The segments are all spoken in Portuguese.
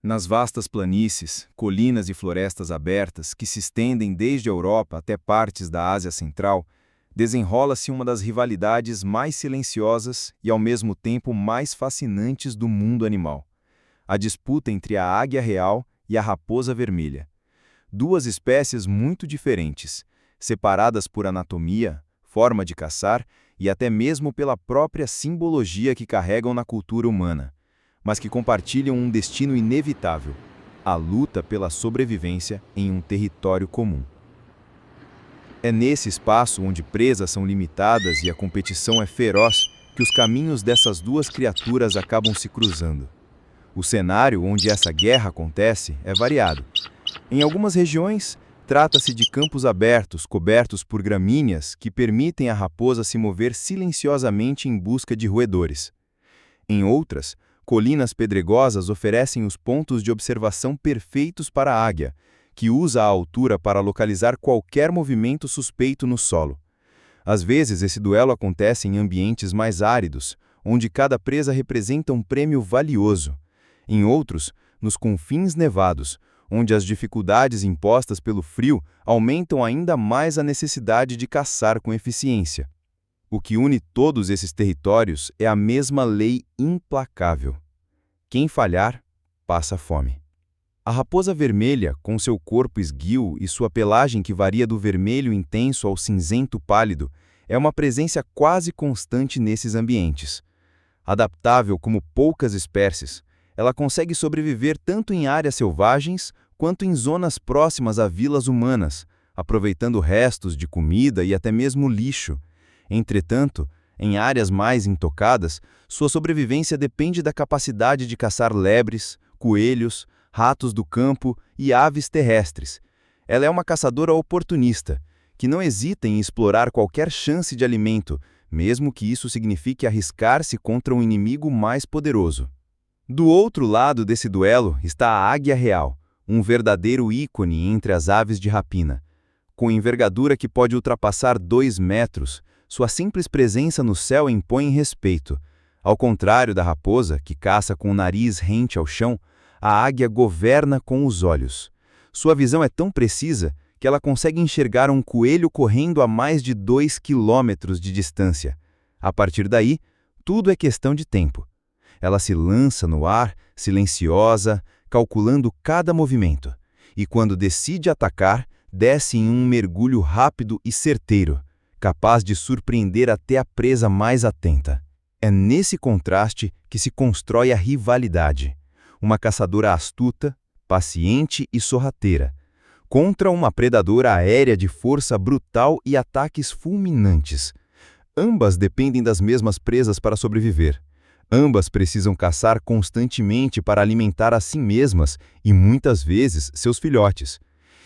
Nas vastas planícies, colinas e florestas abertas que se estendem desde a Europa até partes da Ásia Central, desenrola-se uma das rivalidades mais silenciosas e ao mesmo tempo mais fascinantes do mundo animal. A disputa entre a águia real e a raposa vermelha. Duas espécies muito diferentes, separadas por anatomia, forma de caçar e até mesmo pela própria simbologia que carregam na cultura humana, mas que compartilham um destino inevitável: a luta pela sobrevivência em um território comum. É nesse espaço onde presas são limitadas e a competição é feroz que os caminhos dessas duas criaturas acabam se cruzando. O cenário onde essa guerra acontece é variado. Em algumas regiões, trata-se de campos abertos cobertos por gramíneas que permitem à raposa se mover silenciosamente em busca de roedores. Em outras, colinas pedregosas oferecem os pontos de observação perfeitos para a águia, que usa a altura para localizar qualquer movimento suspeito no solo. Às vezes, esse duelo acontece em ambientes mais áridos, onde cada presa representa um prêmio valioso. Em outros, nos confins nevados, onde as dificuldades impostas pelo frio aumentam ainda mais a necessidade de caçar com eficiência. O que une todos esses territórios é a mesma lei implacável: quem falhar, passa fome. A raposa vermelha, com seu corpo esguio e sua pelagem que varia do vermelho intenso ao cinzento pálido, é uma presença quase constante nesses ambientes. Adaptável como poucas espécies, ela consegue sobreviver tanto em áreas selvagens quanto em zonas próximas a vilas humanas, aproveitando restos de comida e até mesmo lixo. Entretanto, em áreas mais intocadas, sua sobrevivência depende da capacidade de caçar lebres, coelhos, ratos do campo e aves terrestres. Ela é uma caçadora oportunista, que não hesita em explorar qualquer chance de alimento, mesmo que isso signifique arriscar-se contra um inimigo mais poderoso. Do outro lado desse duelo está a águia real, um verdadeiro ícone entre as aves de rapina. Com envergadura que pode ultrapassar 2 metros, sua simples presença no céu impõe respeito. Ao contrário da raposa, que caça com o nariz rente ao chão, a águia governa com os olhos. Sua visão é tão precisa que ela consegue enxergar um coelho correndo a mais de 2 quilômetros de distância. A partir daí, tudo é questão de tempo. Ela se lança no ar, silenciosa, calculando cada movimento, e quando decide atacar, desce em um mergulho rápido e certeiro, capaz de surpreender até a presa mais atenta. É nesse contraste que se constrói a rivalidade. Uma caçadora astuta, paciente e sorrateira, contra uma predadora aérea de força brutal e ataques fulminantes. Ambas dependem das mesmas presas para sobreviver. Ambas precisam caçar constantemente para alimentar a si mesmas e, muitas vezes, seus filhotes.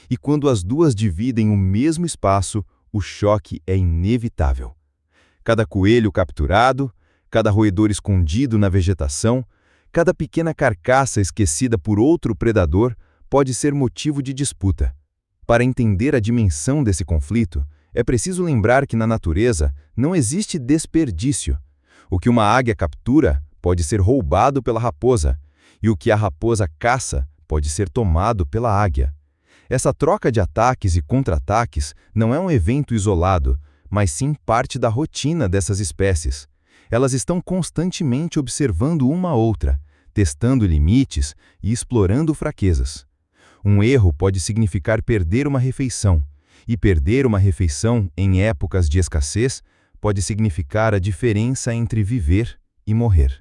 E quando as duas dividem o mesmo espaço, o choque é inevitável. Cada coelho capturado, cada roedor escondido na vegetação, cada pequena carcaça esquecida por outro predador pode ser motivo de disputa. Para entender a dimensão desse conflito, é preciso lembrar que na natureza não existe desperdício. O que uma águia captura pode ser roubado pela raposa, e o que a raposa caça pode ser tomado pela águia. Essa troca de ataques e contra-ataques não é um evento isolado, mas sim parte da rotina dessas espécies. Elas estão constantemente observando uma a outra, testando limites e explorando fraquezas. Um erro pode significar perder uma refeição, e perder uma refeição em épocas de escassez pode significar a diferença entre viver e morrer.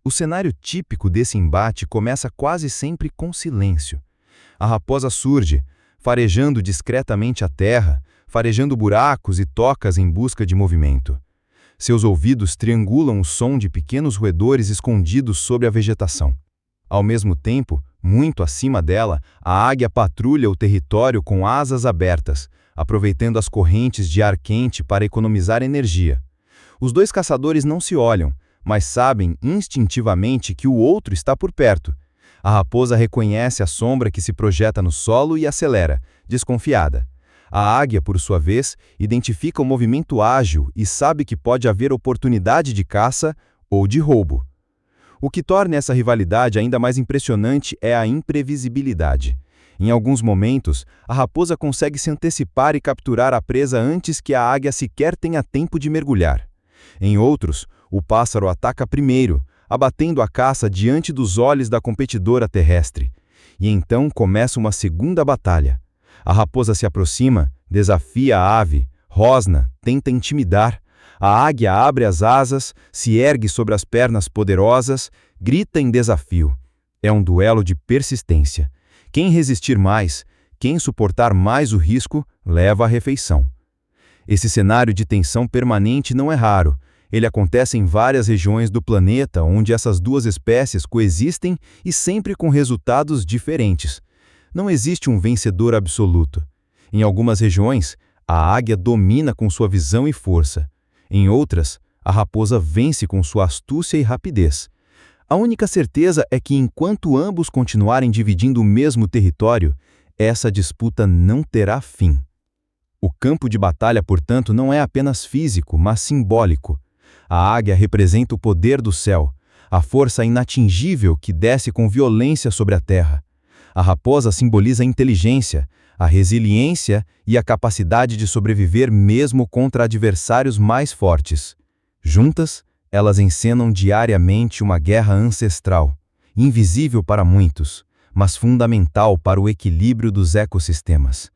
O cenário típico desse embate começa quase sempre com silêncio. A raposa surge, farejando discretamente a terra, farejando buracos e tocas em busca de movimento. Seus ouvidos triangulam o som de pequenos roedores escondidos sob a vegetação. Ao mesmo tempo, muito acima dela, a águia patrulha o território com asas abertas, aproveitando as correntes de ar quente para economizar energia. Os dois caçadores não se olham, mas sabem instintivamente que o outro está por perto. A raposa reconhece a sombra que se projeta no solo e acelera, desconfiada. A águia, por sua vez, identifica o movimento ágil e sabe que pode haver oportunidade de caça ou de roubo. O que torna essa rivalidade ainda mais impressionante é a imprevisibilidade. Em alguns momentos, a raposa consegue se antecipar e capturar a presa antes que a águia sequer tenha tempo de mergulhar. Em outros, o pássaro ataca primeiro, abatendo a caça diante dos olhos da competidora terrestre. E então começa uma segunda batalha. A raposa se aproxima, desafia a ave, rosna, tenta intimidar. A águia abre as asas, se ergue sobre as pernas poderosas, grita em desafio. É um duelo de persistência. Quem resistir mais, quem suportar mais o risco, leva a refeição. Esse cenário de tensão permanente não é raro. Ele acontece em várias regiões do planeta onde essas duas espécies coexistem e sempre com resultados diferentes. Não existe um vencedor absoluto. Em algumas regiões, a águia domina com sua visão e força. Em outras, a raposa vence com sua astúcia e rapidez. A única certeza é que enquanto ambos continuarem dividindo o mesmo território, essa disputa não terá fim. O campo de batalha, portanto, não é apenas físico, mas simbólico. A águia representa o poder do céu, a força inatingível que desce com violência sobre a terra. A raposa simboliza a inteligência, a resiliência e a capacidade de sobreviver mesmo contra adversários mais fortes. Juntas, elas encenam diariamente uma guerra ancestral, invisível para muitos, mas fundamental para o equilíbrio dos ecossistemas.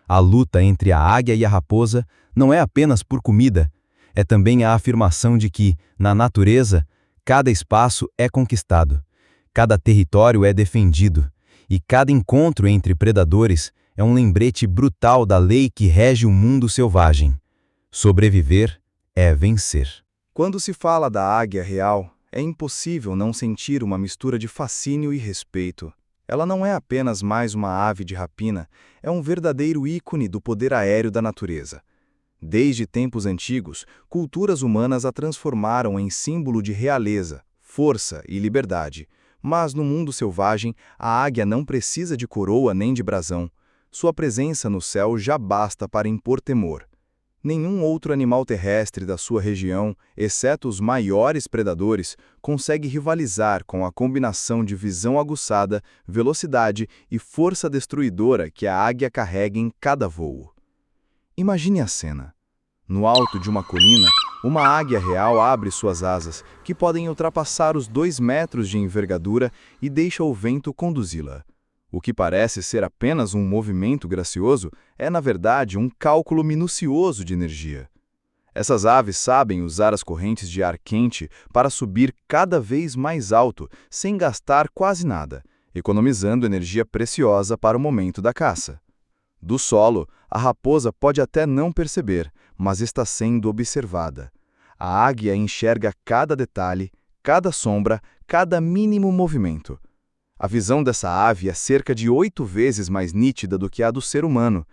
A luta entre a águia e a raposa não é apenas por comida, é também a afirmação de que, na natureza, cada espaço é conquistado, cada território é defendido, e cada encontro entre predadores é um lembrete brutal da lei que rege o mundo selvagem. Sobreviver é vencer. Quando se fala da águia real, é impossível não sentir uma mistura de fascínio e respeito. Ela não é apenas mais uma ave de rapina, é um verdadeiro ícone do poder aéreo da natureza. Desde tempos antigos, culturas humanas a transformaram em símbolo de realeza, força e liberdade. Mas no mundo selvagem, a águia não precisa de coroa nem de brasão. Sua presença no céu já basta para impor temor. Nenhum outro animal terrestre da sua região, exceto os maiores predadores, consegue rivalizar com a combinação de visão aguçada, velocidade e força destruidora que a águia carrega em cada voo. Imagine a cena. No alto de uma colina, uma águia real abre suas asas, que podem ultrapassar os 2 metros de envergadura, e deixa o vento conduzi-la. O que parece ser apenas um movimento gracioso é, na verdade, um cálculo minucioso de energia. Essas aves sabem usar as correntes de ar quente para subir cada vez mais alto, sem gastar quase nada, economizando energia preciosa para o momento da caça. Do solo, a raposa pode até não perceber, mas está sendo observada. A águia enxerga cada detalhe, cada sombra, cada mínimo movimento. A visão dessa ave é cerca de 8 vezes mais nítida do que a do ser humano.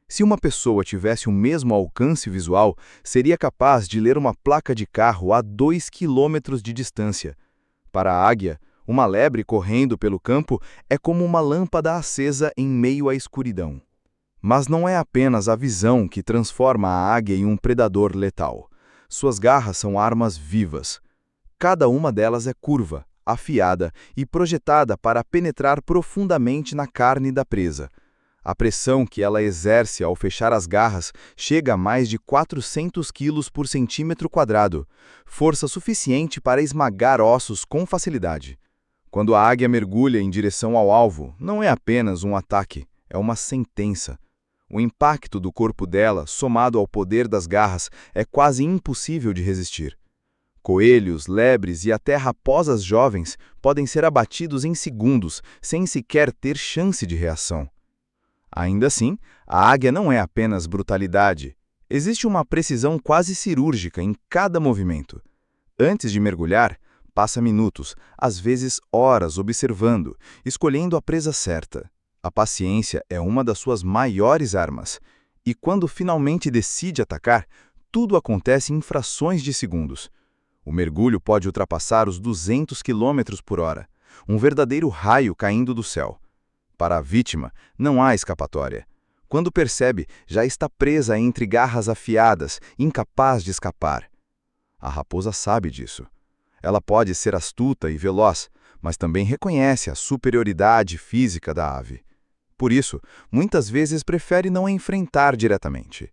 Se uma pessoa tivesse o mesmo alcance visual, seria capaz de ler uma placa de carro a 2 quilômetros de distância. Para a águia, uma lebre correndo pelo campo é como uma lâmpada acesa em meio à escuridão. Mas não é apenas a visão que transforma a águia em um predador letal. Suas garras são armas vivas. Cada uma delas é curva, afiada e projetada para penetrar profundamente na carne da presa. A pressão que ela exerce ao fechar as garras chega a mais de 400 quilos por centímetro quadrado, força suficiente para esmagar ossos com facilidade. Quando a águia mergulha em direção ao alvo, não é apenas um ataque, é uma sentença. O impacto do corpo dela, somado ao poder das garras, é quase impossível de resistir. Coelhos, lebres e até raposas jovens podem ser abatidos em segundos, sem sequer ter chance de reação. Ainda assim, a águia não é apenas brutalidade. Existe uma precisão quase cirúrgica em cada movimento. Antes de mergulhar, passa minutos, às vezes horas observando, escolhendo a presa certa. A paciência é uma das suas maiores armas, e quando finalmente decide atacar, tudo acontece em frações de segundos. O mergulho pode ultrapassar os 200 km por hora, um verdadeiro raio caindo do céu. Para a vítima, não há escapatória. Quando percebe, já está presa entre garras afiadas, incapaz de escapar. A raposa sabe disso. Ela pode ser astuta e veloz, mas também reconhece a superioridade física da ave. Por isso, muitas vezes prefere não a enfrentar diretamente.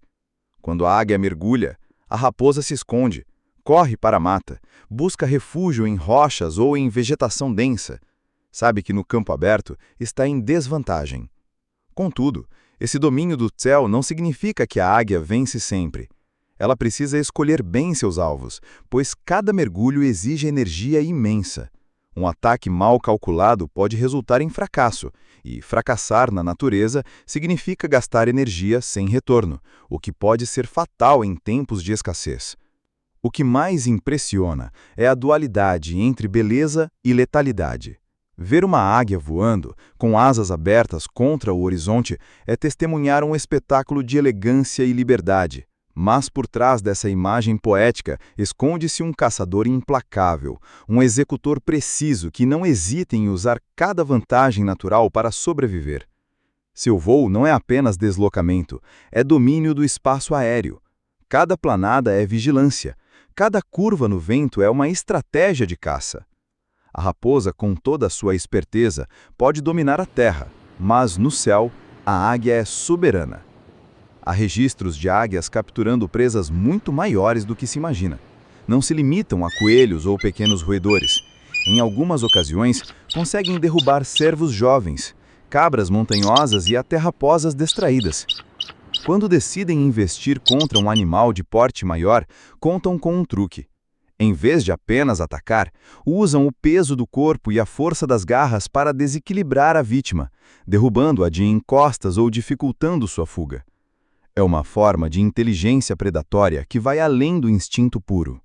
Quando a águia mergulha, a raposa se esconde, corre para a mata, busca refúgio em rochas ou em vegetação densa. Sabe que no campo aberto está em desvantagem. Contudo, esse domínio do céu não significa que a águia vence sempre. Ela precisa escolher bem seus alvos, pois cada mergulho exige energia imensa. Um ataque mal calculado pode resultar em fracasso, e fracassar na natureza significa gastar energia sem retorno, o que pode ser fatal em tempos de escassez. O que mais impressiona é a dualidade entre beleza e letalidade. Ver uma águia voando, com asas abertas contra o horizonte, é testemunhar um espetáculo de elegância e liberdade. Mas por trás dessa imagem poética esconde-se um caçador implacável, um executor preciso que não hesita em usar cada vantagem natural para sobreviver. Seu voo não é apenas deslocamento, é domínio do espaço aéreo. Cada planada é vigilância, cada curva no vento é uma estratégia de caça. A raposa, com toda a sua esperteza, pode dominar a terra, mas no céu, a águia é soberana. Há registros de águias capturando presas muito maiores do que se imagina. Não se limitam a coelhos ou pequenos roedores. Em algumas ocasiões, conseguem derrubar cervos jovens, cabras montanhosas e até raposas distraídas. Quando decidem investir contra um animal de porte maior, contam com um truque. Em vez de apenas atacar, usam o peso do corpo e a força das garras para desequilibrar a vítima, derrubando-a de encostas ou dificultando sua fuga. É uma forma de inteligência predatória que vai além do instinto puro.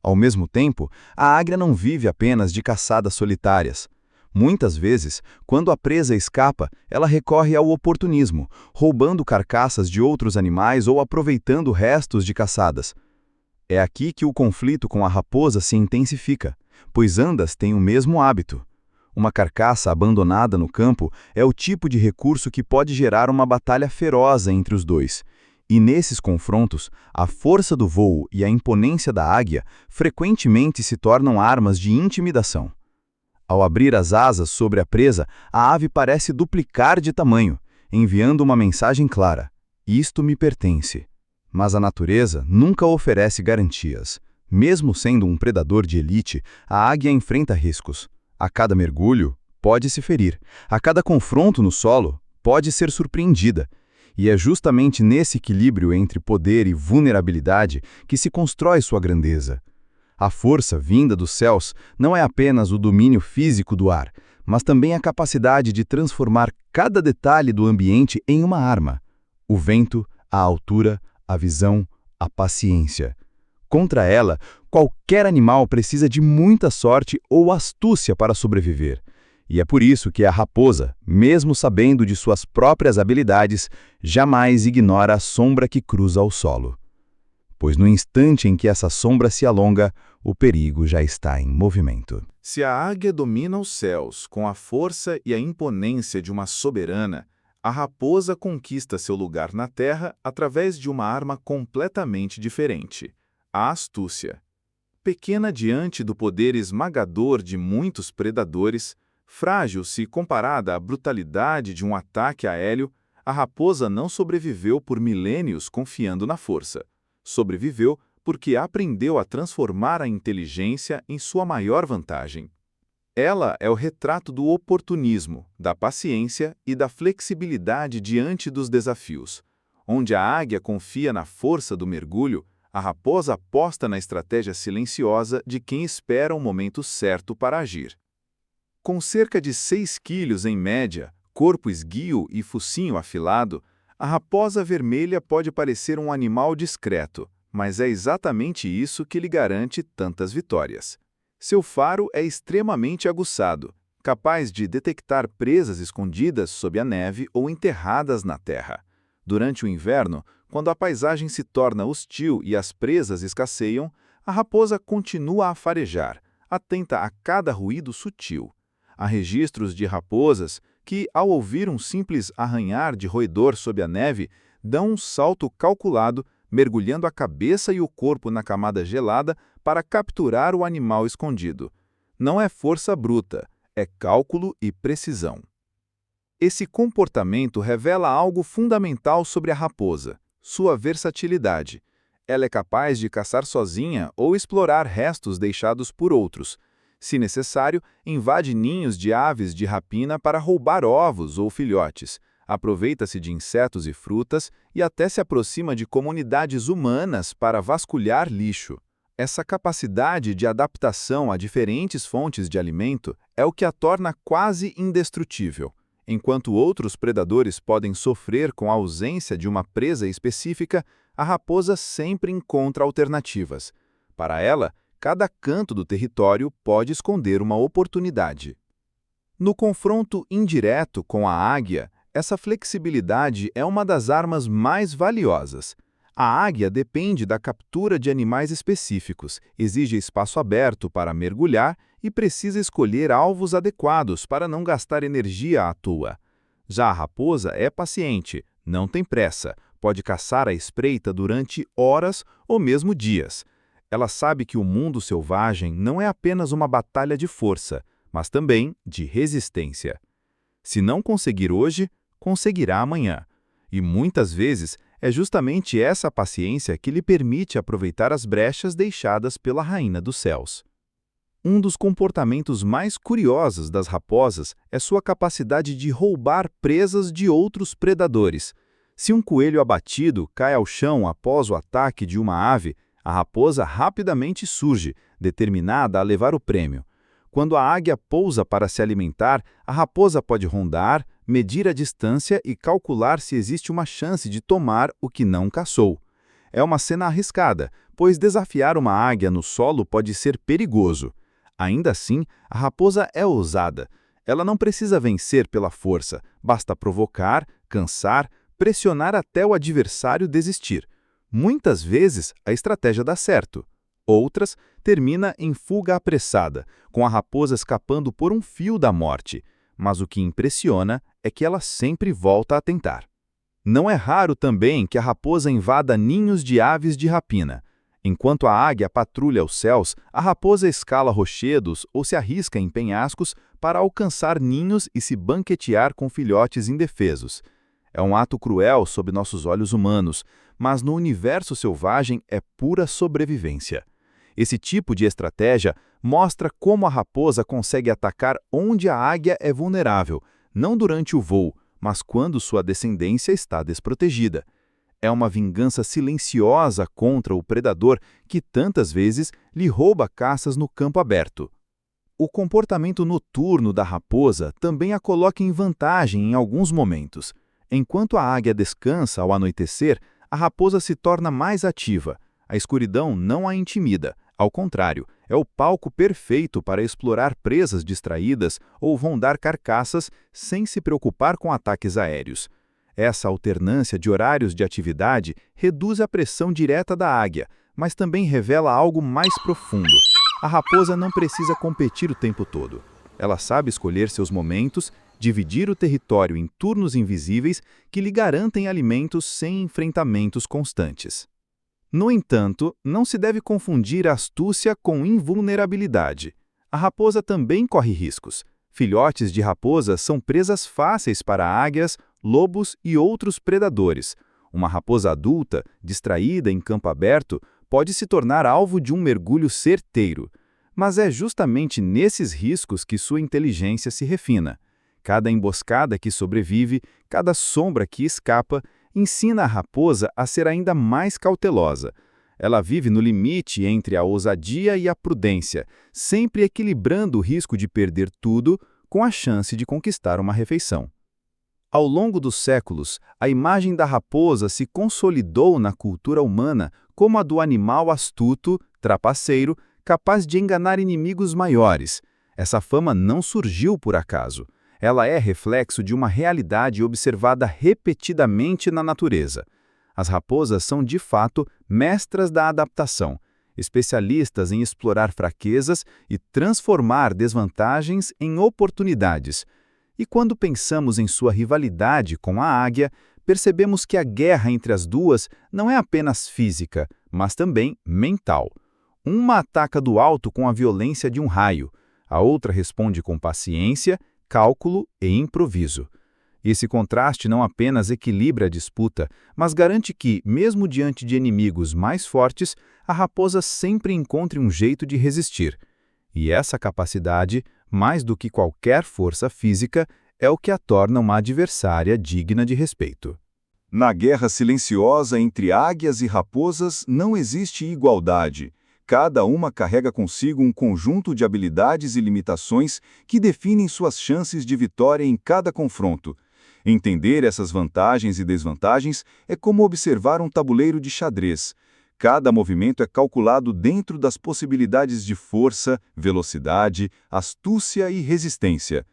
Ao mesmo tempo, a águia não vive apenas de caçadas solitárias. Muitas vezes, quando a presa escapa, ela recorre ao oportunismo, roubando carcaças de outros animais ou aproveitando restos de caçadas. É aqui que o conflito com a raposa se intensifica, pois ambas têm o mesmo hábito. Uma carcaça abandonada no campo é o tipo de recurso que pode gerar uma batalha feroz entre os dois. E nesses confrontos, a força do voo e a imponência da águia frequentemente se tornam armas de intimidação. Ao abrir as asas sobre a presa, a ave parece duplicar de tamanho, enviando uma mensagem clara: isto me pertence. Mas a natureza nunca oferece garantias. Mesmo sendo um predador de elite, a águia enfrenta riscos. A cada mergulho, pode se ferir. A cada confronto no solo, pode ser surpreendida. E é justamente nesse equilíbrio entre poder e vulnerabilidade que se constrói sua grandeza. A força vinda dos céus não é apenas o domínio físico do ar, mas também a capacidade de transformar cada detalhe do ambiente em uma arma. O vento, a altura, a visão, a paciência. Contra ela, qualquer animal precisa de muita sorte ou astúcia para sobreviver. E é por isso que a raposa, mesmo sabendo de suas próprias habilidades, jamais ignora a sombra que cruza o solo. Pois no instante em que essa sombra se alonga, o perigo já está em movimento. Se a águia domina os céus com a força e a imponência de uma soberana, a raposa conquista seu lugar na terra através de uma arma completamente diferente: a astúcia. Pequena diante do poder esmagador de muitos predadores, frágil se comparada à brutalidade de um ataque aéreo, a raposa não sobreviveu por milênios confiando na força. Sobreviveu porque aprendeu a transformar a inteligência em sua maior vantagem. Ela é o retrato do oportunismo, da paciência e da flexibilidade diante dos desafios. Onde a águia confia na força do mergulho, a raposa aposta na estratégia silenciosa de quem espera o momento certo para agir. Com cerca de 6 quilos em média, corpo esguio e focinho afilado, a raposa vermelha pode parecer um animal discreto, mas é exatamente isso que lhe garante tantas vitórias. Seu faro é extremamente aguçado, capaz de detectar presas escondidas sob a neve ou enterradas na terra. Durante o inverno, quando a paisagem se torna hostil e as presas escasseiam, a raposa continua a farejar, atenta a cada ruído sutil. Há registros de raposas que, ao ouvir um simples arranhar de roedor sob a neve, dão um salto calculado, mergulhando a cabeça e o corpo na camada gelada para capturar o animal escondido. Não é força bruta, é cálculo e precisão. Esse comportamento revela algo fundamental sobre a raposa: sua versatilidade. Ela é capaz de caçar sozinha ou explorar restos deixados por outros. Se necessário, invade ninhos de aves de rapina para roubar ovos ou filhotes. Aproveita-se de insetos e frutas e até se aproxima de comunidades humanas para vasculhar lixo. Essa capacidade de adaptação a diferentes fontes de alimento é o que a torna quase indestrutível. Enquanto outros predadores podem sofrer com a ausência de uma presa específica, a raposa sempre encontra alternativas. Para ela, cada canto do território pode esconder uma oportunidade. No confronto indireto com a águia, essa flexibilidade é uma das armas mais valiosas. A águia depende da captura de animais específicos, exige espaço aberto para mergulhar e precisa escolher alvos adequados para não gastar energia à toa. Já a raposa é paciente, não tem pressa, pode caçar à espreita durante horas ou mesmo dias. Ela sabe que o mundo selvagem não é apenas uma batalha de força, mas também de resistência. Se não conseguir hoje, conseguirá amanhã. E muitas vezes é justamente essa paciência que lhe permite aproveitar as brechas deixadas pela rainha dos céus. Um dos comportamentos mais curiosos das raposas é sua capacidade de roubar presas de outros predadores. Se um coelho abatido cai ao chão após o ataque de uma ave, a raposa rapidamente surge, determinada a levar o prêmio. Quando a águia pousa para se alimentar, a raposa pode rondar, medir a distância e calcular se existe uma chance de tomar o que não caçou. É uma cena arriscada, pois desafiar uma águia no solo pode ser perigoso. Ainda assim, a raposa é ousada. Ela não precisa vencer pela força, basta provocar, cansar, pressionar até o adversário desistir. Muitas vezes, a estratégia dá certo. Outras, termina em fuga apressada, com a raposa escapando por um fio da morte. Mas o que impressiona é que ela sempre volta a tentar. Não é raro também que a raposa invada ninhos de aves de rapina. Enquanto a águia patrulha os céus, a raposa escala rochedos ou se arrisca em penhascos para alcançar ninhos e se banquetear com filhotes indefesos. É um ato cruel sob nossos olhos humanos, mas no universo selvagem é pura sobrevivência. Esse tipo de estratégia mostra como a raposa consegue atacar onde a águia é vulnerável, não durante o voo, mas quando sua descendência está desprotegida. É uma vingança silenciosa contra o predador que tantas vezes lhe rouba caças no campo aberto. O comportamento noturno da raposa também a coloca em vantagem em alguns momentos. Enquanto a águia descansa ao anoitecer, a raposa se torna mais ativa. A escuridão não a intimida. Ao contrário, é o palco perfeito para explorar presas distraídas ou rondar carcaças sem se preocupar com ataques aéreos. Essa alternância de horários de atividade reduz a pressão direta da águia, mas também revela algo mais profundo. A raposa não precisa competir o tempo todo. Ela sabe escolher seus momentos, dividir o território em turnos invisíveis que lhe garantem alimentos sem enfrentamentos constantes. No entanto, não se deve confundir astúcia com invulnerabilidade. A raposa também corre riscos. Filhotes de raposa são presas fáceis para águias, lobos e outros predadores. Uma raposa adulta, distraída em campo aberto, pode se tornar alvo de um mergulho certeiro. Mas é justamente nesses riscos que sua inteligência se refina. Cada emboscada que sobrevive, cada sombra que escapa, ensina a raposa a ser ainda mais cautelosa. Ela vive no limite entre a ousadia e a prudência, sempre equilibrando o risco de perder tudo com a chance de conquistar uma refeição. Ao longo dos séculos, a imagem da raposa se consolidou na cultura humana como a do animal astuto, trapaceiro, capaz de enganar inimigos maiores. Essa fama não surgiu por acaso. Ela é reflexo de uma realidade observada repetidamente na natureza. As raposas são, de fato, mestras da adaptação, especialistas em explorar fraquezas e transformar desvantagens em oportunidades. E quando pensamos em sua rivalidade com a águia, percebemos que a guerra entre as duas não é apenas física, mas também mental. Uma ataca do alto com a violência de um raio, a outra responde com paciência, cálculo e improviso. Esse contraste não apenas equilibra a disputa, mas garante que, mesmo diante de inimigos mais fortes, a raposa sempre encontre um jeito de resistir. E essa capacidade, mais do que qualquer força física, é o que a torna uma adversária digna de respeito. Na guerra silenciosa entre águias e raposas não existe igualdade. Cada uma carrega consigo um conjunto de habilidades e limitações que definem suas chances de vitória em cada confronto. Entender essas vantagens e desvantagens é como observar um tabuleiro de xadrez. Cada movimento é calculado dentro das possibilidades de força, velocidade, astúcia e resistência.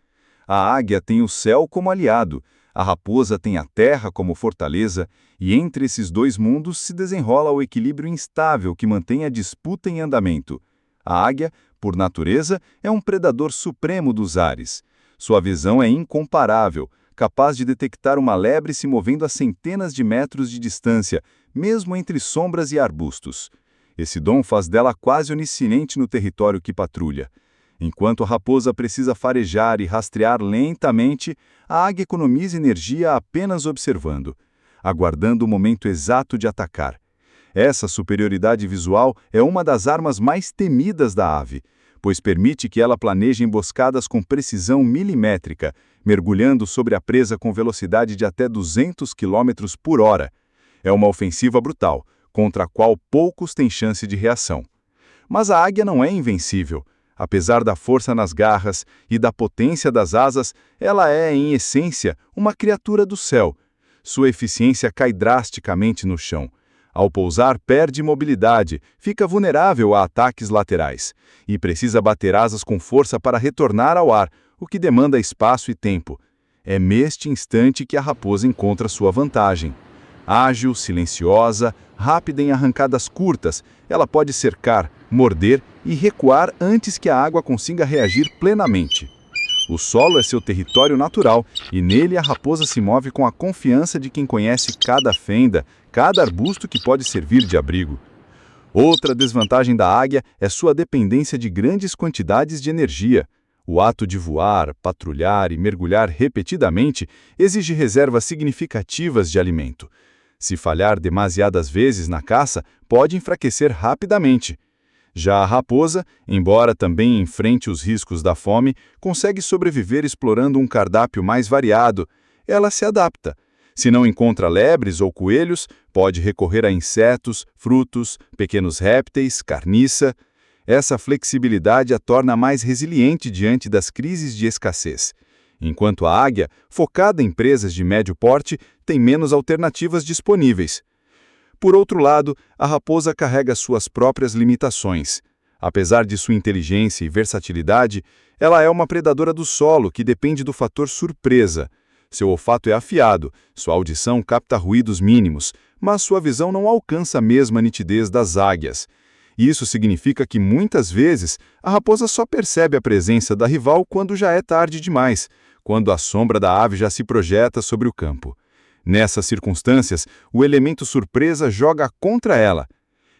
A águia tem o céu como aliado, a raposa tem a terra como fortaleza, e entre esses dois mundos se desenrola o equilíbrio instável que mantém a disputa em andamento. A águia, por natureza, é um predador supremo dos ares. Sua visão é incomparável, capaz de detectar uma lebre se movendo a centenas de metros de distância, mesmo entre sombras e arbustos. Esse dom faz dela quase onisciente no território que patrulha. Enquanto a raposa precisa farejar e rastrear lentamente, a águia economiza energia apenas observando, aguardando o momento exato de atacar. Essa superioridade visual é uma das armas mais temidas da ave, pois permite que ela planeje emboscadas com precisão milimétrica, mergulhando sobre a presa com velocidade de até 200 km por hora. É uma ofensiva brutal, contra a qual poucos têm chance de reação. Mas a águia não é invencível. Apesar da força nas garras e da potência das asas, ela é, em essência, uma criatura do céu. Sua eficiência cai drasticamente no chão. Ao pousar, perde mobilidade, fica vulnerável a ataques laterais e precisa bater asas com força para retornar ao ar, o que demanda espaço e tempo. É neste instante que a raposa encontra sua vantagem. Ágil, silenciosa, rápida em arrancadas curtas, ela pode cercar, morder e recuar antes que a água consiga reagir plenamente. O solo é seu território natural e nele a raposa se move com a confiança de quem conhece cada fenda, cada arbusto que pode servir de abrigo. Outra desvantagem da águia é sua dependência de grandes quantidades de energia. O ato de voar, patrulhar e mergulhar repetidamente exige reservas significativas de alimento. Se falhar demasiadas vezes na caça, pode enfraquecer rapidamente. Já a raposa, embora também enfrente os riscos da fome, consegue sobreviver explorando um cardápio mais variado. Ela se adapta. Se não encontra lebres ou coelhos, pode recorrer a insetos, frutos, pequenos répteis, carniça. Essa flexibilidade a torna mais resiliente diante das crises de escassez. Enquanto a águia, focada em presas de médio porte, tem menos alternativas disponíveis. Por outro lado, a raposa carrega suas próprias limitações. Apesar de sua inteligência e versatilidade, ela é uma predadora do solo que depende do fator surpresa. Seu olfato é afiado, sua audição capta ruídos mínimos, mas sua visão não alcança a mesma nitidez das águias. Isso significa que, muitas vezes, a raposa só percebe a presença da rival quando já é tarde demais, quando a sombra da ave já se projeta sobre o campo. Nessas circunstâncias, o elemento surpresa joga contra ela.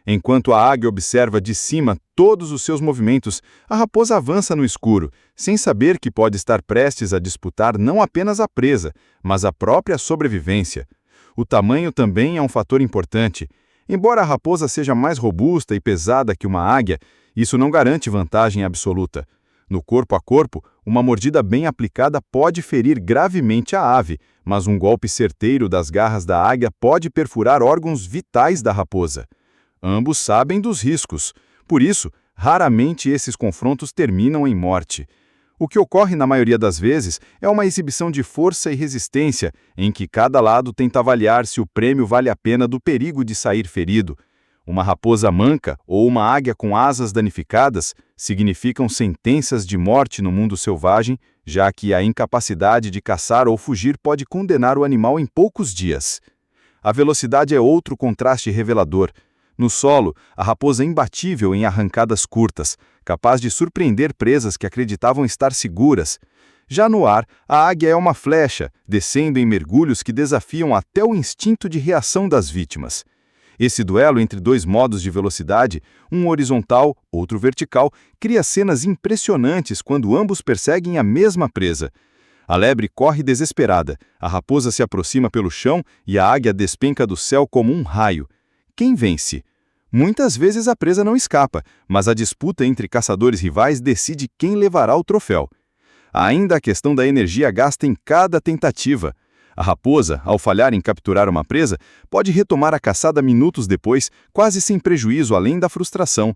Enquanto a águia observa de cima todos os seus movimentos, a raposa avança no escuro, sem saber que pode estar prestes a disputar não apenas a presa, mas a própria sobrevivência. O tamanho também é um fator importante. Embora a raposa seja mais robusta e pesada que uma águia, isso não garante vantagem absoluta. No corpo a corpo, uma mordida bem aplicada pode ferir gravemente a ave, mas um golpe certeiro das garras da águia pode perfurar órgãos vitais da raposa. Ambos sabem dos riscos. Por isso, raramente esses confrontos terminam em morte. O que ocorre na maioria das vezes é uma exibição de força e resistência, em que cada lado tenta avaliar se o prêmio vale a pena do perigo de sair ferido. Uma raposa manca ou uma águia com asas danificadas significam sentenças de morte no mundo selvagem, já que a incapacidade de caçar ou fugir pode condenar o animal em poucos dias. A velocidade é outro contraste revelador. No solo, a raposa é imbatível em arrancadas curtas, capaz de surpreender presas que acreditavam estar seguras. Já no ar, a águia é uma flecha, descendo em mergulhos que desafiam até o instinto de reação das vítimas. Esse duelo entre dois modos de velocidade, um horizontal, outro vertical, cria cenas impressionantes quando ambos perseguem a mesma presa. A lebre corre desesperada, a raposa se aproxima pelo chão e a águia despenca do céu como um raio. Quem vence? Muitas vezes a presa não escapa, mas a disputa entre caçadores rivais decide quem levará o troféu. Há ainda a questão da energia gasta em cada tentativa. A raposa, ao falhar em capturar uma presa, pode retomar a caçada minutos depois, quase sem prejuízo além da frustração.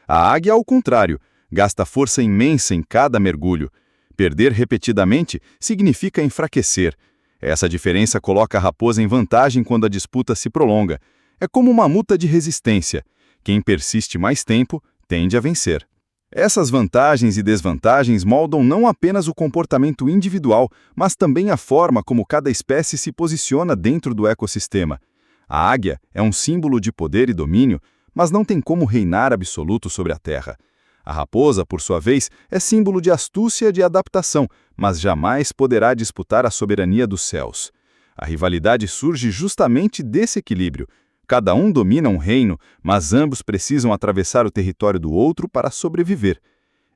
A águia, ao contrário, gasta força imensa em cada mergulho. Perder repetidamente significa enfraquecer. Essa diferença coloca a raposa em vantagem quando a disputa se prolonga. É como uma luta de resistência. Quem persiste mais tempo tende a vencer. Essas vantagens e desvantagens moldam não apenas o comportamento individual, mas também a forma como cada espécie se posiciona dentro do ecossistema. A águia é um símbolo de poder e domínio, mas não tem como reinar absoluto sobre a terra. A raposa, por sua vez, é símbolo de astúcia e de adaptação, mas jamais poderá disputar a soberania dos céus. A rivalidade surge justamente desse equilíbrio. Cada um domina um reino, mas ambos precisam atravessar o território do outro para sobreviver.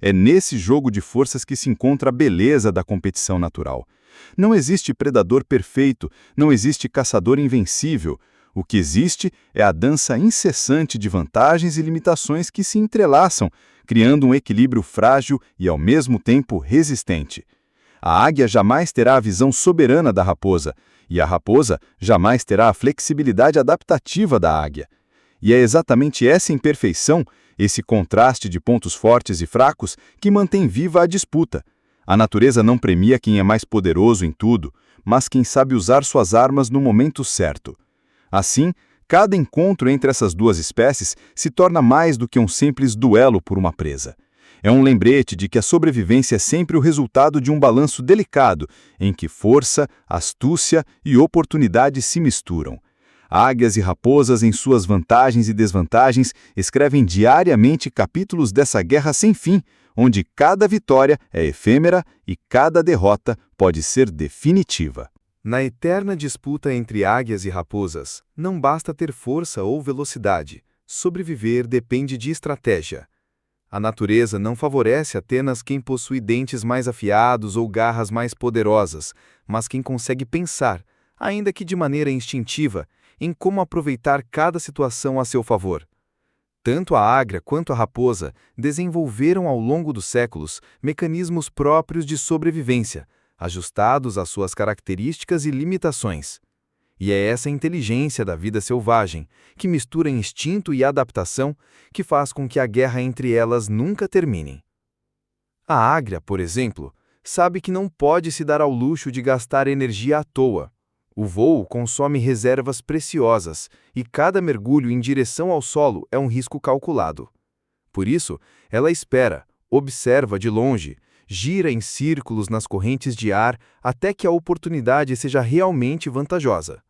É nesse jogo de forças que se encontra a beleza da competição natural. Não existe predador perfeito, não existe caçador invencível. O que existe é a dança incessante de vantagens e limitações que se entrelaçam, criando um equilíbrio frágil e, ao mesmo tempo, resistente. A águia jamais terá a visão soberana da raposa, e a raposa jamais terá a flexibilidade adaptativa da águia. E é exatamente essa imperfeição, esse contraste de pontos fortes e fracos, que mantém viva a disputa. A natureza não premia quem é mais poderoso em tudo, mas quem sabe usar suas armas no momento certo. Assim, cada encontro entre essas duas espécies se torna mais do que um simples duelo por uma presa. É um lembrete de que a sobrevivência é sempre o resultado de um balanço delicado, em que força, astúcia e oportunidade se misturam. Águias e raposas, em suas vantagens e desvantagens, escrevem diariamente capítulos dessa guerra sem fim, onde cada vitória é efêmera e cada derrota pode ser definitiva. Na eterna disputa entre águias e raposas, não basta ter força ou velocidade. Sobreviver depende de estratégia. A natureza não favorece apenas quem possui dentes mais afiados ou garras mais poderosas, mas quem consegue pensar, ainda que de maneira instintiva, em como aproveitar cada situação a seu favor. Tanto a águia quanto a raposa desenvolveram ao longo dos séculos mecanismos próprios de sobrevivência, ajustados às suas características e limitações. E é essa inteligência da vida selvagem, que mistura instinto e adaptação, que faz com que a guerra entre elas nunca termine. A águia, por exemplo, sabe que não pode se dar ao luxo de gastar energia à toa. O voo consome reservas preciosas, e cada mergulho em direção ao solo é um risco calculado. Por isso, ela espera, observa de longe, gira em círculos nas correntes de ar até que a oportunidade seja realmente vantajosa.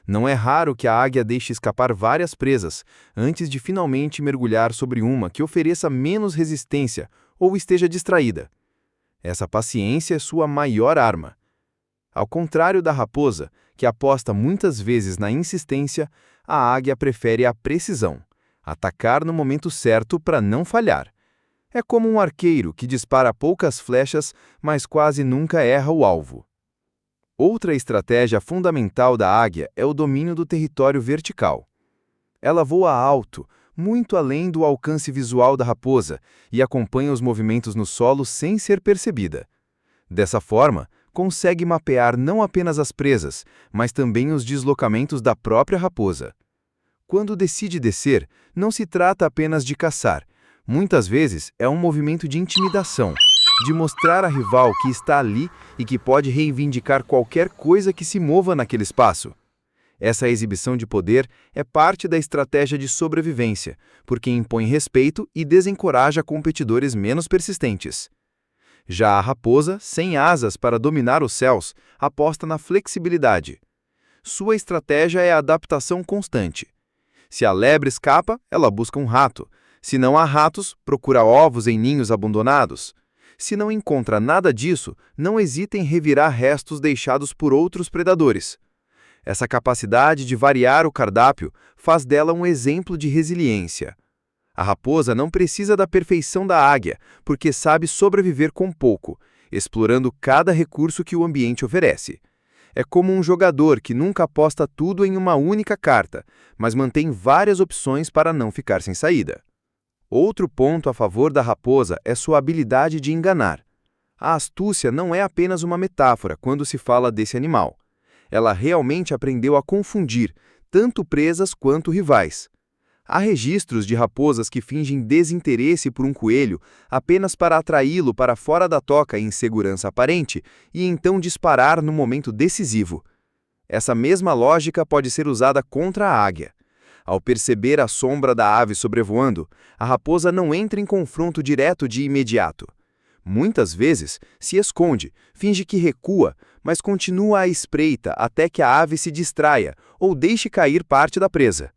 Não é raro que a águia deixe escapar várias presas antes de finalmente mergulhar sobre uma que ofereça menos resistência ou esteja distraída. Essa paciência é sua maior arma. Ao contrário da raposa, que aposta muitas vezes na insistência, a águia prefere a precisão, atacar no momento certo para não falhar. É como um arqueiro que dispara poucas flechas, mas quase nunca erra o alvo. Outra estratégia fundamental da águia é o domínio do território vertical. Ela voa alto, muito além do alcance visual da raposa, e acompanha os movimentos no solo sem ser percebida. Dessa forma, consegue mapear não apenas as presas, mas também os deslocamentos da própria raposa. Quando decide descer, não se trata apenas de caçar. Muitas vezes é um movimento de intimidação, de mostrar à rival que está ali e que pode reivindicar qualquer coisa que se mova naquele espaço. Essa exibição de poder é parte da estratégia de sobrevivência, porque impõe respeito e desencoraja competidores menos persistentes. Já a raposa, sem asas para dominar os céus, aposta na flexibilidade. Sua estratégia é a adaptação constante. Se a lebre escapa, ela busca um rato. Se não há ratos, procura ovos em ninhos abandonados. Se não encontra nada disso, não hesita em revirar restos deixados por outros predadores. Essa capacidade de variar o cardápio faz dela um exemplo de resiliência. A raposa não precisa da perfeição da águia, porque sabe sobreviver com pouco, explorando cada recurso que o ambiente oferece. É como um jogador que nunca aposta tudo em uma única carta, mas mantém várias opções para não ficar sem saída. Outro ponto a favor da raposa é sua habilidade de enganar. A astúcia não é apenas uma metáfora quando se fala desse animal. Ela realmente aprendeu a confundir, tanto presas quanto rivais. Há registros de raposas que fingem desinteresse por um coelho apenas para atraí-lo para fora da toca em segurança aparente e então disparar no momento decisivo. Essa mesma lógica pode ser usada contra a águia. Ao perceber a sombra da ave sobrevoando, a raposa não entra em confronto direto de imediato. Muitas vezes se esconde, finge que recua, mas continua à espreita até que a ave se distraia ou deixe cair parte da presa.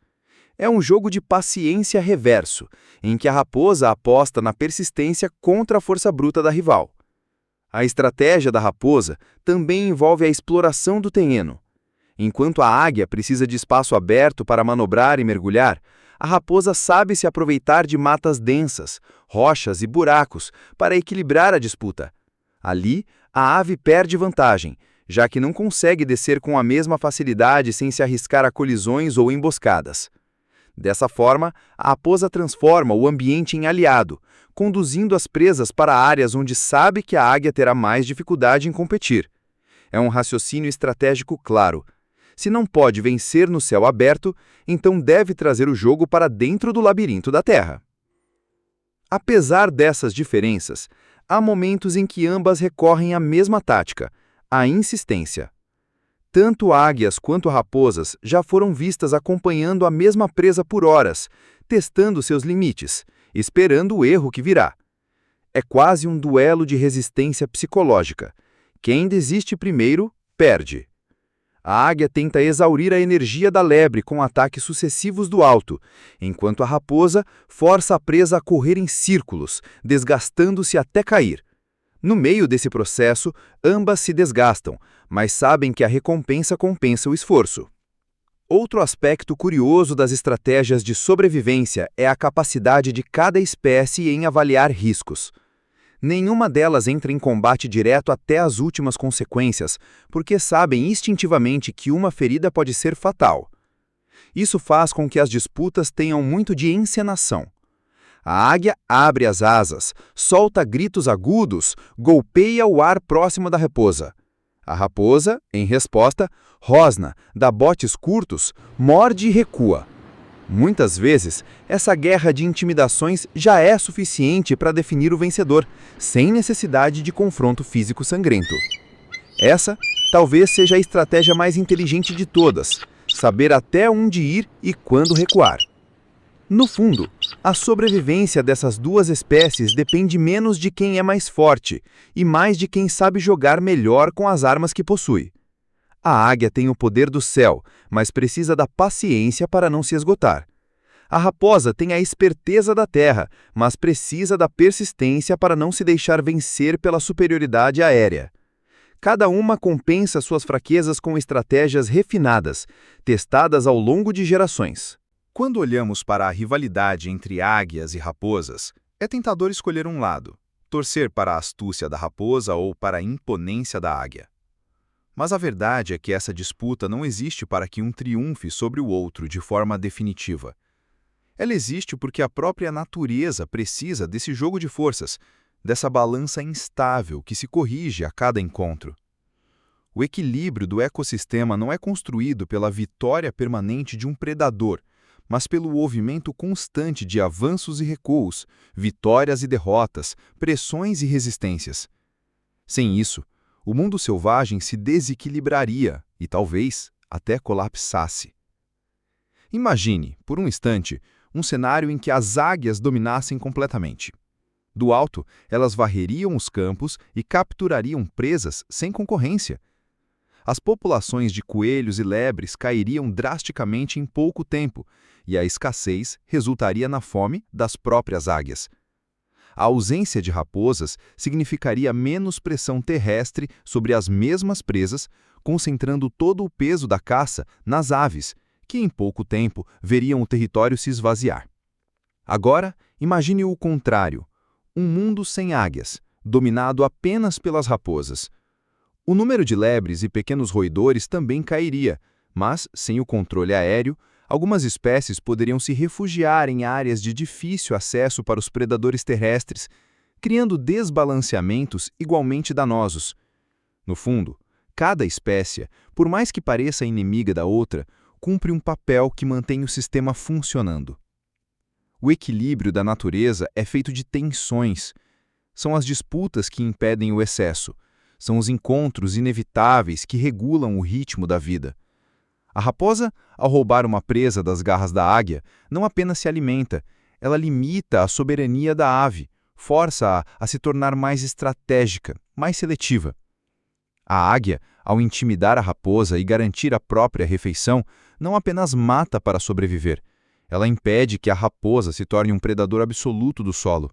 É um jogo de paciência reverso, em que a raposa aposta na persistência contra a força bruta da rival. A estratégia da raposa também envolve a exploração do terreno. Enquanto a águia precisa de espaço aberto para manobrar e mergulhar, a raposa sabe se aproveitar de matas densas, rochas e buracos para equilibrar a disputa. Ali, a ave perde vantagem, já que não consegue descer com a mesma facilidade sem se arriscar a colisões ou emboscadas. Dessa forma, a raposa transforma o ambiente em aliado, conduzindo as presas para áreas onde sabe que a águia terá mais dificuldade em competir. É um raciocínio estratégico claro. Se não pode vencer no céu aberto, então deve trazer o jogo para dentro do labirinto da terra. Apesar dessas diferenças, há momentos em que ambas recorrem à mesma tática, a insistência. Tanto águias quanto raposas já foram vistas acompanhando a mesma presa por horas, testando seus limites, esperando o erro que virá. É quase um duelo de resistência psicológica. Quem desiste primeiro, perde. A águia tenta exaurir a energia da lebre com ataques sucessivos do alto, enquanto a raposa força a presa a correr em círculos, desgastando-se até cair. No meio desse processo, ambas se desgastam, mas sabem que a recompensa compensa o esforço. Outro aspecto curioso das estratégias de sobrevivência é a capacidade de cada espécie em avaliar riscos. Nenhuma delas entra em combate direto até as últimas consequências, porque sabem instintivamente que uma ferida pode ser fatal. Isso faz com que as disputas tenham muito de encenação. A águia abre as asas, solta gritos agudos, golpeia o ar próximo da raposa. A raposa, em resposta, rosna, dá botes curtos, morde e recua. Muitas vezes, essa guerra de intimidações já é suficiente para definir o vencedor, sem necessidade de confronto físico sangrento. Essa talvez seja a estratégia mais inteligente de todas, saber até onde ir e quando recuar. No fundo, a sobrevivência dessas duas espécies depende menos de quem é mais forte e mais de quem sabe jogar melhor com as armas que possui. A águia tem o poder do céu, mas precisa da paciência para não se esgotar. A raposa tem a esperteza da terra, mas precisa da persistência para não se deixar vencer pela superioridade aérea. Cada uma compensa suas fraquezas com estratégias refinadas, testadas ao longo de gerações. Quando olhamos para a rivalidade entre águias e raposas, é tentador escolher um lado, torcer para a astúcia da raposa ou para a imponência da águia. Mas a verdade é que essa disputa não existe para que um triunfe sobre o outro de forma definitiva. Ela existe porque a própria natureza precisa desse jogo de forças, dessa balança instável que se corrige a cada encontro. O equilíbrio do ecossistema não é construído pela vitória permanente de um predador, mas pelo movimento constante de avanços e recuos, vitórias e derrotas, pressões e resistências. Sem isso, o mundo selvagem se desequilibraria e talvez até colapsasse. Imagine, por um instante, um cenário em que as águias dominassem completamente. Do alto, elas varreriam os campos e capturariam presas sem concorrência. As populações de coelhos e lebres cairiam drasticamente em pouco tempo, e a escassez resultaria na fome das próprias águias. A ausência de raposas significaria menos pressão terrestre sobre as mesmas presas, concentrando todo o peso da caça nas aves, que em pouco tempo veriam o território se esvaziar. Agora, imagine o contrário: um mundo sem águias, dominado apenas pelas raposas. O número de lebres e pequenos roedores também cairia, mas, sem o controle aéreo, algumas espécies poderiam se refugiar em áreas de difícil acesso para os predadores terrestres, criando desbalanceamentos igualmente danosos. No fundo, cada espécie, por mais que pareça inimiga da outra, cumpre um papel que mantém o sistema funcionando. O equilíbrio da natureza é feito de tensões. São as disputas que impedem o excesso. São os encontros inevitáveis que regulam o ritmo da vida. A raposa, ao roubar uma presa das garras da águia, não apenas se alimenta, ela limita a soberania da ave, força-a a se tornar mais estratégica, mais seletiva. A águia, ao intimidar a raposa e garantir a própria refeição, não apenas mata para sobreviver, ela impede que a raposa se torne um predador absoluto do solo.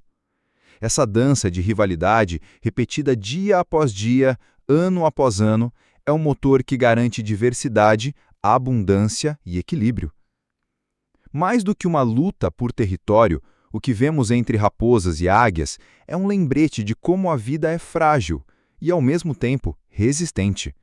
Essa dança de rivalidade, repetida dia após dia, ano após ano, é um motor que garante diversidade, abundância e equilíbrio. Mais do que uma luta por território, o que vemos entre raposas e águias é um lembrete de como a vida é frágil e, ao mesmo tempo, resistente.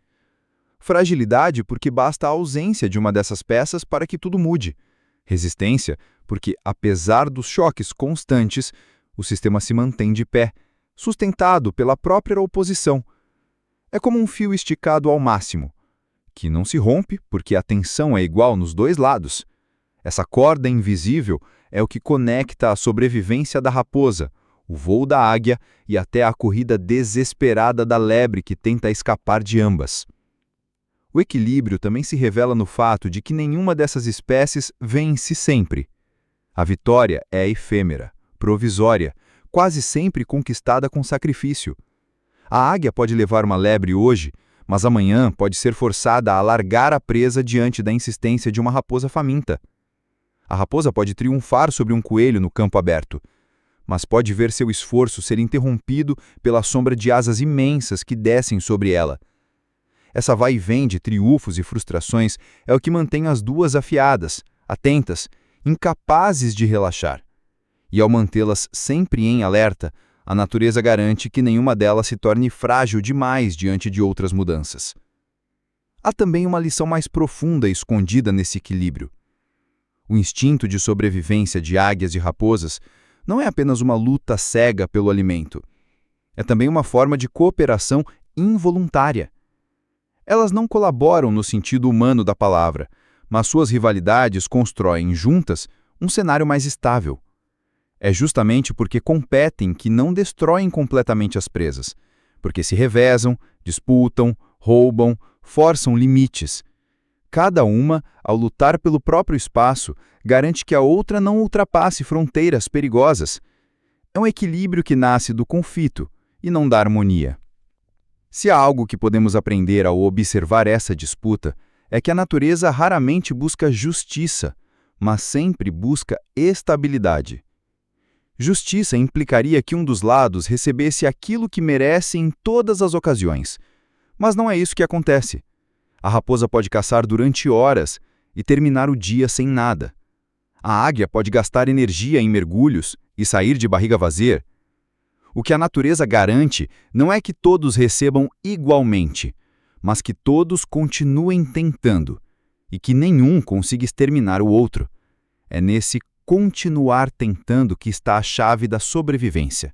Fragilidade porque basta a ausência de uma dessas peças para que tudo mude. Resistência porque, apesar dos choques constantes, o sistema se mantém de pé, sustentado pela própria oposição. É como um fio esticado ao máximo, que não se rompe porque a tensão é igual nos dois lados. Essa corda invisível é o que conecta a sobrevivência da raposa, o voo da águia e até a corrida desesperada da lebre que tenta escapar de ambas. O equilíbrio também se revela no fato de que nenhuma dessas espécies vence sempre. A vitória é efêmera, provisória, quase sempre conquistada com sacrifício. A águia pode levar uma lebre hoje, mas amanhã pode ser forçada a largar a presa diante da insistência de uma raposa faminta. A raposa pode triunfar sobre um coelho no campo aberto, mas pode ver seu esforço ser interrompido pela sombra de asas imensas que descem sobre ela. Essa vai e vem de triunfos e frustrações é o que mantém as duas afiadas, atentas, incapazes de relaxar. E ao mantê-las sempre em alerta, a natureza garante que nenhuma delas se torne frágil demais diante de outras mudanças. Há também uma lição mais profunda escondida nesse equilíbrio. O instinto de sobrevivência de águias e raposas não é apenas uma luta cega pelo alimento. É também uma forma de cooperação involuntária. Elas não colaboram no sentido humano da palavra, mas suas rivalidades constroem juntas um cenário mais estável. É justamente porque competem que não destroem completamente as presas, porque se revezam, disputam, roubam, forçam limites. Cada uma, ao lutar pelo próprio espaço, garante que a outra não ultrapasse fronteiras perigosas. É um equilíbrio que nasce do conflito e não da harmonia. Se há algo que podemos aprender ao observar essa disputa, é que a natureza raramente busca justiça, mas sempre busca estabilidade. Justiça implicaria que um dos lados recebesse aquilo que merece em todas as ocasiões. Mas não é isso que acontece. A raposa pode caçar durante horas e terminar o dia sem nada. A águia pode gastar energia em mergulhos e sair de barriga vazia. O que a natureza garante não é que todos recebam igualmente, mas que todos continuem tentando e que nenhum consiga exterminar o outro. É nesse continuar tentando que está a chave da sobrevivência.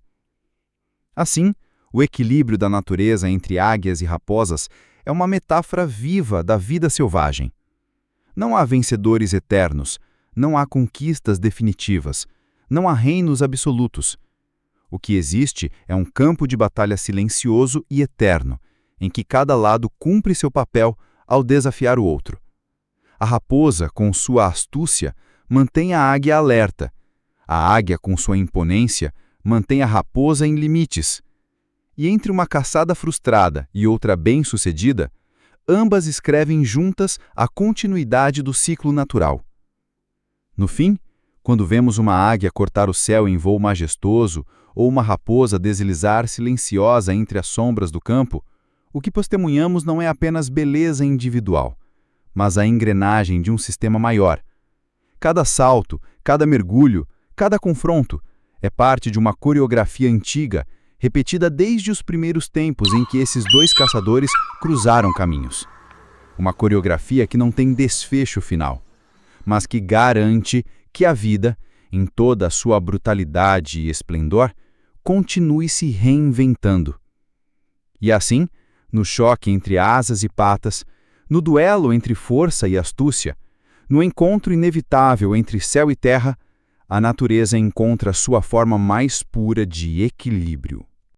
Assim, o equilíbrio da natureza entre águias e raposas é uma metáfora viva da vida selvagem. Não há vencedores eternos, não há conquistas definitivas, não há reinos absolutos. O que existe é um campo de batalha silencioso e eterno, em que cada lado cumpre seu papel ao desafiar o outro. A raposa, com sua astúcia, mantém a águia alerta. A águia, com sua imponência, mantém a raposa em limites. E entre uma caçada frustrada e outra bem-sucedida, ambas escrevem juntas a continuidade do ciclo natural. No fim, quando vemos uma águia cortar o céu em voo majestoso ou uma raposa deslizar silenciosa entre as sombras do campo, O que testemunhamos não é apenas beleza individual, mas a engrenagem de um sistema maior. Cada salto, cada mergulho, cada confronto é parte de uma coreografia antiga, repetida desde os primeiros tempos em que esses dois caçadores cruzaram caminhos. Uma coreografia que não tem desfecho final, mas que garante que a vida, em toda a sua brutalidade e esplendor, continue se reinventando. E assim, no choque entre asas e patas, no duelo entre força e astúcia, no encontro inevitável entre céu e terra, a natureza encontra sua forma mais pura de equilíbrio.